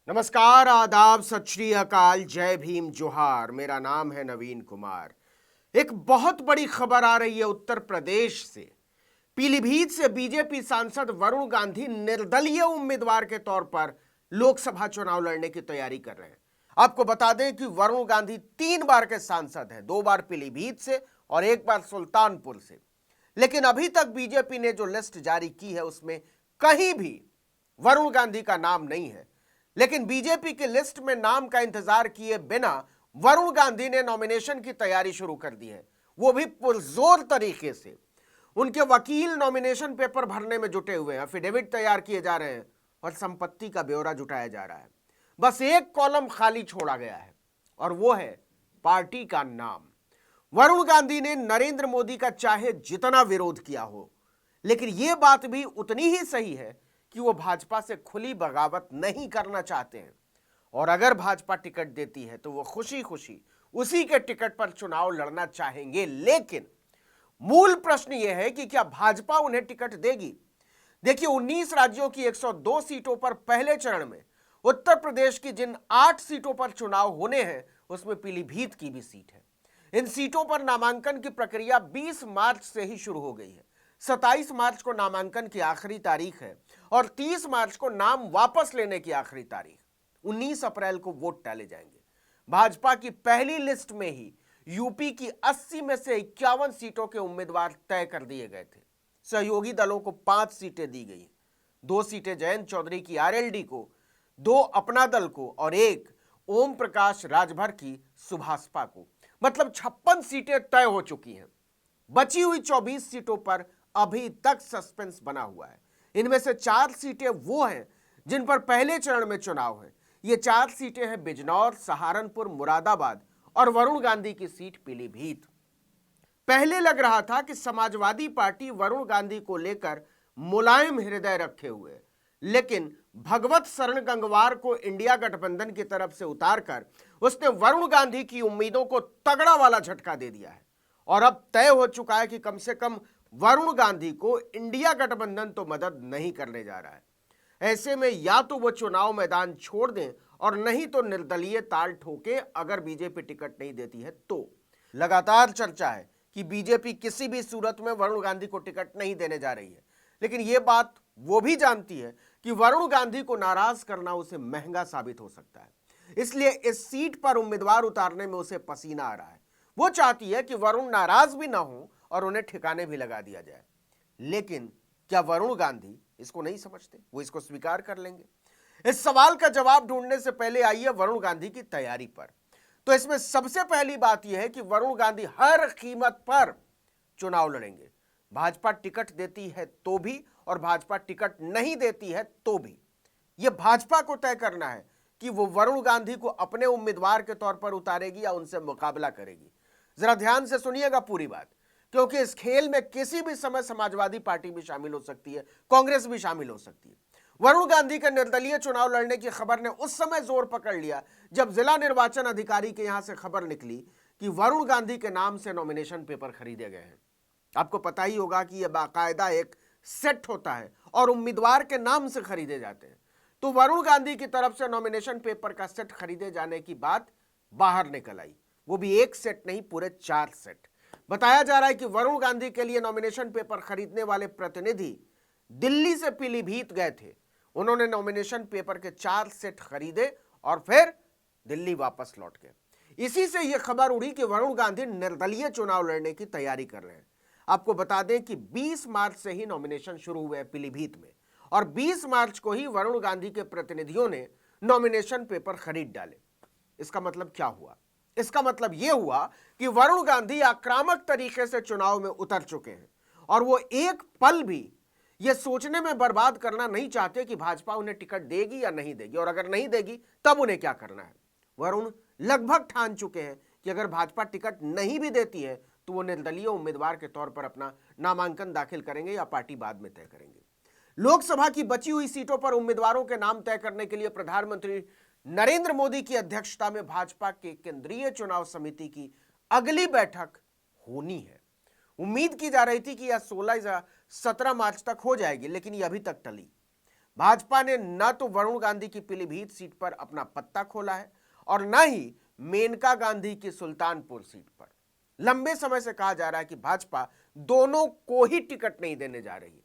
नमस्कार, आदाब, सत श्री अकाल, जय भीम, जोहार। मेरा नाम है नवीन कुमार। एक बहुत बड़ी खबर आ रही है उत्तर प्रदेश से। पीलीभीत से बीजेपी सांसद वरुण गांधी निर्दलीय उम्मीदवार के तौर पर लोकसभा चुनाव लड़ने की तैयारी कर रहे हैं। आपको बता दें कि वरुण गांधी 3 बार के सांसद हैं, 2 बार पीलीभीत से और 1 बार सुल्तानपुर से। लेकिन अभी तक बीजेपी ने जो लिस्ट जारी की है उसमें कहीं भी वरुण गांधी का नाम नहीं है। लेकिन बीजेपी की लिस्ट में नाम का इंतजार किए बिना वरुण गांधी ने नॉमिनेशन की तैयारी शुरू कर दी है, वो भी पुरजोर तरीके से। उनके वकील नॉमिनेशन पेपर भरने में जुटे हुए हैं, एफिडेविट तैयार किए जा रहे हैं और संपत्ति का ब्यौरा जुटाया जा रहा है। बस एक कॉलम खाली छोड़ा गया है और वो है पार्टी का नाम। वरुण गांधी ने नरेंद्र मोदी का चाहे जितना विरोध किया हो, लेकिन यह बात भी उतनी ही सही है कि वो भाजपा से खुली बगावत नहीं करना चाहते हैं। और अगर भाजपा टिकट देती है तो वो खुशी खुशी उसी के टिकट पर चुनाव लड़ना चाहेंगे। लेकिन मूल प्रश्न यह है कि क्या भाजपा उन्हें टिकट देगी। देखिए, 19 राज्यों की 102 सीटों पर पहले चरण में उत्तर प्रदेश की जिन 8 सीटों पर चुनाव होने हैं उसमें पीलीभीत की भी सीट है। इन सीटों पर नामांकन की प्रक्रिया 20 मार्च से ही शुरू हो गई है। 27 मार्च को नामांकन की आखिरी तारीख है और 30 मार्च को नाम वापस लेने की आखिरी तारीख। 19 अप्रैल को वोट डाले जाएंगे। भाजपा की पहली लिस्ट में ही यूपी की 80 में से 51 सीटों के उम्मीदवार तय कर दिए गए थे। सहयोगी दलों को 5 सीटें दी गई, 2 सीटें जयंत चौधरी की आरएलडी को, 2 अपना दल को और 1 ओम प्रकाश राजभर की सुभाषपा को। मतलब 56 सीटें तय हो चुकी हैं। बची हुई 24 सीटों पर अभी तक सस्पेंस बना हुआ है। इनमें से 4 सीटें वो हैं जिन पर पहले चरण में चुनाव है। ये 4 सीटें हैं बिजनौर, सहारनपुर, मुरादाबाद और वरुण गांधी की सीट पीलीभीत। पहले लग रहा था कि समाजवादी पार्टी वरुण गांधी को लेकर मुलायम हृदय रखे हुए है, लेकिन भगवत शरण गंगवार को इंडिया गठबंधन की तरफ से उतारकर उसने वरुण गांधी की उम्मीदों को तगड़ा वाला झटका दे दिया है। और अब तय हो चुका है कि कम से कम वरुण गांधी को इंडिया गठबंधन तो मदद नहीं करने जा रहा है। ऐसे में या तो वो चुनाव मैदान छोड़ दें और नहीं तो निर्दलीय ताल ठोके अगर बीजेपी टिकट नहीं देती है तो। लगातार चर्चा है कि बीजेपी किसी भी सूरत में वरुण गांधी को टिकट नहीं देने जा रही है, लेकिन यह बात वो भी जानती है कि वरुण गांधी को नाराज करना उसे महंगा साबित हो सकता है। इसलिए इस सीट पर उम्मीदवार उतारने में उसे पसीना आ रहा है। वो चाहती है कि वरुण नाराज भी ना हो और उन्हें ठिकाने भी लगा दिया जाए। लेकिन क्या वरुण गांधी इसको नहीं समझते? वो इसको स्वीकार कर लेंगे? इस सवाल का जवाब ढूंढने से पहले आइए वरुण गांधी की तैयारी पर। तो इसमें सबसे पहली बात यह है कि वरुण गांधी हर कीमत पर चुनाव लड़ेंगे। भाजपा टिकट देती है तो भी और भाजपा टिकट नहीं देती है तो भी। यह भाजपा को तय करना है कि वो वरुण गांधी को अपने उम्मीदवार के तौर पर उतारेगी या उनसे मुकाबला करेगी। जरा ध्यान से सुनिएगा पूरी बात, क्योंकि इस खेल में किसी भी समय समाजवादी पार्टी भी शामिल हो सकती है, कांग्रेस भी शामिल हो सकती है। वरुण गांधी के निर्दलीय चुनाव लड़ने की खबर ने उस समय जोर पकड़ लिया जब जिला निर्वाचन अधिकारी के यहां से खबर निकली कि वरुण गांधी के नाम से नॉमिनेशन पेपर खरीदे गए हैं। आपको पता ही होगा कि यह बाकायदा एक सेट होता है और उम्मीदवार के नाम से खरीदे जाते हैं। तो वरुण गांधी की तरफ से नॉमिनेशन पेपर का सेट खरीदे जाने की बात बाहर निकल आई, वो भी एक सेट नहीं, पूरे 4 सेट। बताया जा रहा है कि वरुण गांधी के लिए नॉमिनेशन पेपर खरीदने वाले प्रतिनिधि दिल्ली से पीलीभीत गए थे। उन्होंने नॉमिनेशन पेपर के 4 सेट खरीदे और फिर दिल्ली वापस लौट गए। इसी से यह खबर उड़ी कि वरुण गांधी निर्दलीय चुनाव लड़ने की तैयारी कर रहे हैं। आपको बता दें कि 20 मार्च से ही नॉमिनेशन शुरू हुए पीलीभीत में और 20 मार्च को ही वरुण गांधी के प्रतिनिधियों ने नॉमिनेशन पेपर खरीद डाले। इसका मतलब क्या हुआ? इसका मतलब यह हुआ कि वरुण गांधी आक्रामक तरीके से चुनाव में उतर चुके हैं और वो एक पल भी यह सोचने में बर्बाद करना नहीं चाहते कि भाजपा उन्हें टिकट देगी या नहीं देगी, और अगर नहीं देगी तब उन्हें क्या करना है। वरुण लगभग ठान चुके हैं कि अगर भाजपा टिकट नहीं भी देती है तो वो निर्दलीय उम्मीदवार के तौर पर अपना नामांकन दाखिल करेंगे या पार्टी बाद में तय करेंगे। लोकसभा की बची हुई सीटों पर उम्मीदवारों के नाम तय करने के लिए प्रधानमंत्री नरेंद्र मोदी की अध्यक्षता में भाजपा के केंद्रीय चुनाव समिति की अगली बैठक होनी है। उम्मीद की जा रही थी कि यह 16 या 17 मार्च तक हो जाएगी, लेकिन यह अभी तक टली। भाजपा ने न तो वरुण गांधी की पीलीभीत सीट पर अपना पत्ता खोला है और न ही मेनका गांधी की सुल्तानपुर सीट पर। लंबे समय से कहा जा रहा है कि भाजपा दोनों को ही टिकट नहीं देने जा रही है।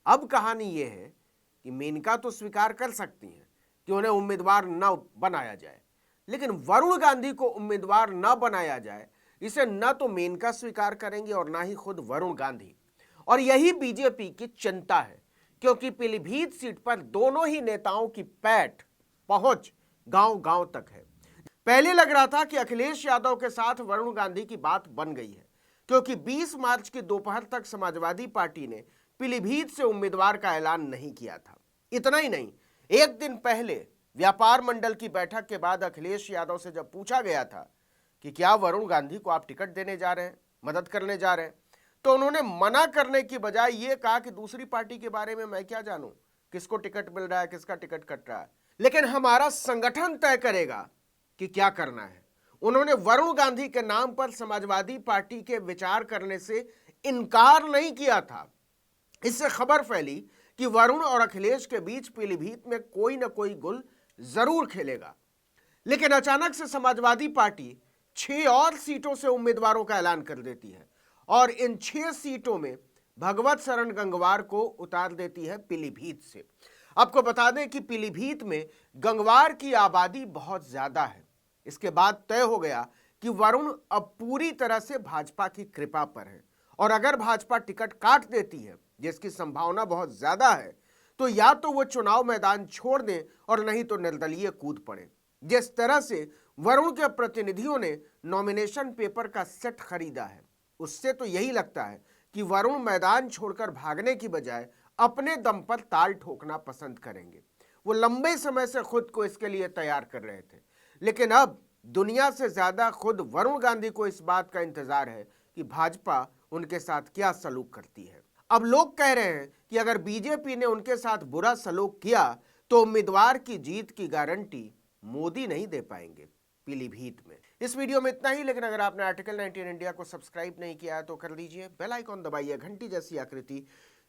अब कहानी यह है कि मेनका तो स्वीकार कर सकती हैं कि उन्हें उम्मीदवार न बनाया जाए, लेकिन वरुण गांधी को उम्मीदवार न बनाया जाए इसे न तो मेनका स्वीकार करेंगे और न ही खुद वरुण गांधी। और यही बीजेपी की चिंता है, क्योंकि पीलीभीत सीट पर दोनों ही नेताओं की पैठ पहुंच गांव-गांव तक है। पहले लग रहा था कि अखिलेश यादव के साथ वरुण गांधी की बात बन गई है, क्योंकि 20 मार्च की दोपहर तक समाजवादी पार्टी ने पीलीभीत से उम्मीदवार का ऐलान नहीं किया था। इतना ही नहीं, एक दिन पहले व्यापार मंडल की बैठक के बाद अखिलेश यादव से जब पूछा गया था कि क्या वरुण गांधी को आप टिकट देने जा रहे हैं, मदद करने जा रहे हैं, तो उन्होंने मना करने की बजाय यह कहा कि दूसरी पार्टी के बारे में मैं क्या जानूं, किसको टिकट मिल रहा है, किसका टिकट कट रहा है, लेकिन हमारा संगठन तय करेगा कि क्या करना है। उन्होंने वरुण गांधी के नाम पर समाजवादी पार्टी के विचार करने से इनकार नहीं किया था। इससे खबर फैली कि वरुण और अखिलेश के बीच पीलीभीत में कोई ना कोई गुल जरूर खेलेगा। लेकिन अचानक से समाजवादी पार्टी 6 और सीटों से उम्मीदवारों का ऐलान कर देती है और इन 6 सीटों में भगवत शरण गंगवार को उतार देती है पीलीभीत से। आपको बता दें कि पीलीभीत में गंगवार की आबादी बहुत ज्यादा है। इसके बाद तय हो गया कि वरुण अब पूरी तरह से भाजपा की कृपा पर है और अगर भाजपा टिकट काट देती है, जिसकी संभावना बहुत ज्यादा है, तो या तो वो चुनाव मैदान छोड़ दें और नहीं तो निर्दलीय कूद पड़े। जिस तरह से वरुण के प्रतिनिधियों ने नॉमिनेशन पेपर का सेट खरीदा है, उससे तो यही लगता है कि वरुण मैदान छोड़कर भागने की बजाय अपने दम पर ताल ठोकना पसंद करेंगे। वो लंबे समय से खुद को इसके लिए तैयार कर रहे थे, लेकिन अब दुनिया से ज्यादा खुद वरुण गांधी को इस बात का इंतजार है कि भाजपा उनके साथ क्या सलूक करती है। अब लोग कह रहे हैं कि अगर बीजेपी ने उनके साथ बुरा सलूक किया तो उम्मीदवार की जीत की गारंटी मोदी नहीं दे पाएंगे पीलीभीत में। इस वीडियो में इतना ही, लेकिन अगर आपने आर्टिकल 19 इंडिया को सब्सक्राइब नहीं किया है तो कर लीजिए, बेल आइकॉन दबाइए, घंटी जैसी आकृति।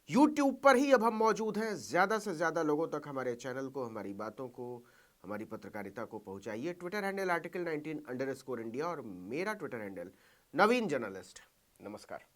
यूट्यूब पर ही अब हम मौजूद हैं। ज्यादा से ज्यादा लोगों तक हमारे चैनल को, हमारी बातों को, हमारी पत्रकारिता को पहुंचाइए। ट्विटर हैंडल आर्टिकल 19_इंडिया और मेरा ट्विटर हैंडल नवीन जर्नलिस्ट। नमस्कार।